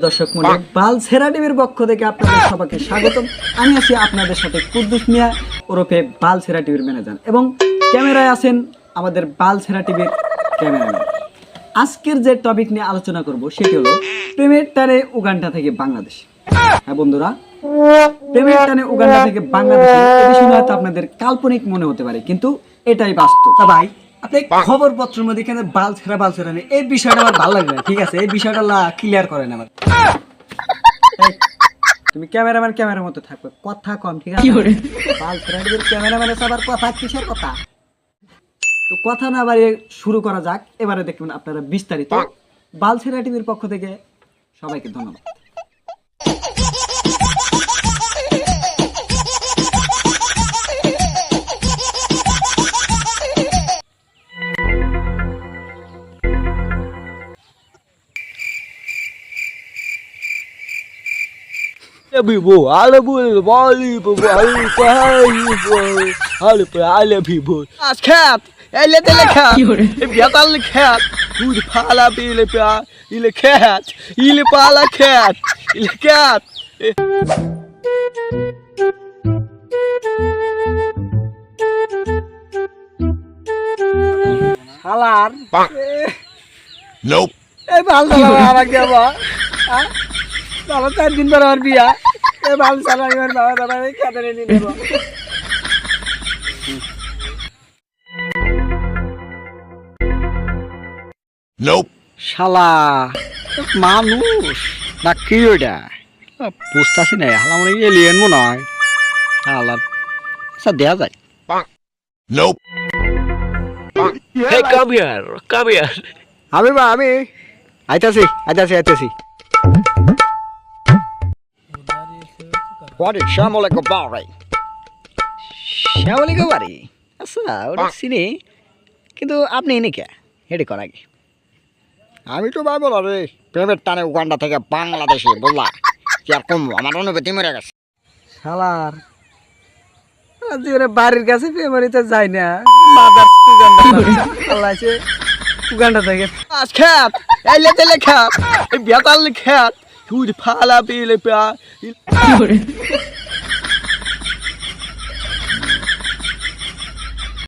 দর্শক মণ্ডলী বালছেরা টিভির পক্ষ থেকে আপনাদের সবাইকে স্বাগতম। আমি আছি আপনাদের সাথে কুদ্দুস মিয়া ওরফে বালছেরা টিভির ম্যানেজার এবং ক্যামেরায় আছেন আমাদের বালছেরা টিভির ক্যামেরাম্যান। আজকের যে টপিক নিয়ে আলোচনা করব সেটি হলো প্রেমের টানে উগান্ডা থেকে বাংলাদেশ। হ্যাঁ বন্ধুরা, প্রেমের টানে উগান্ডা থেকে বাংলাদেশ এই বিষয়টা হয়তো আপনাদের কাল্পনিক মনে হতে পারে, কিন্তু এটাই বাস্তব। ভাই আপনি খবর পত্রের মধ্যে কেন বালছেরা নেই, এই বিষয়টা আমার ভালো লাগে না। ঠিক আছে, এই বিষয়টা ক্লিয়ার করেন আমার। তুমি ক্যামেরার মতো থাকবে, কথা কম। ঠিক আছে, বালছেরা ক্যামেরাম্যানের সবার কথা কিসের কথা। তো কথা না বাড়িয়ে শুরু করা যাক। এবারে দেখবেন আপনারা বিস্তারিত। বালছেরা টিভির পক্ষ থেকে সবাইকে ধন্যবাদ। People, alle Bullen, alle people. Das Cat, little cat, if you got a cat, who's pala bile pa, ile cat, ile pala cat, ile cat. Halar. Nope. Eh, bal ala kya Kalau saya din barar biya, bal salah dengan bawa bawa kata ini nih bang. Nope. Salah, manus, nak kira pusta sih nih, halam ini alien mu nih, halat, sedih aja. Nope. Hey, come here. Abi ba, abi, aja sih. What is Shamole Gobari? Shamole Gobari? আচ্ছা, ওটা চিনি, কিন্তু আপনি এনে কে হেডে করা কি? আমি তো ভাই বলো রে, প্রেমের টানে উগান্ডা থেকে বাংলাদেশে বললা কি আর কম আমার অনুভূতি মরে গেছে। শালার জীবনে বাড়ির কাছে প্রেমারিতে যাই না, মাদার উগান্ডা উগান্ডা থেকে খেত এলে তেলে খেত এই বেতাল খেত তুই ফালা পেলে পা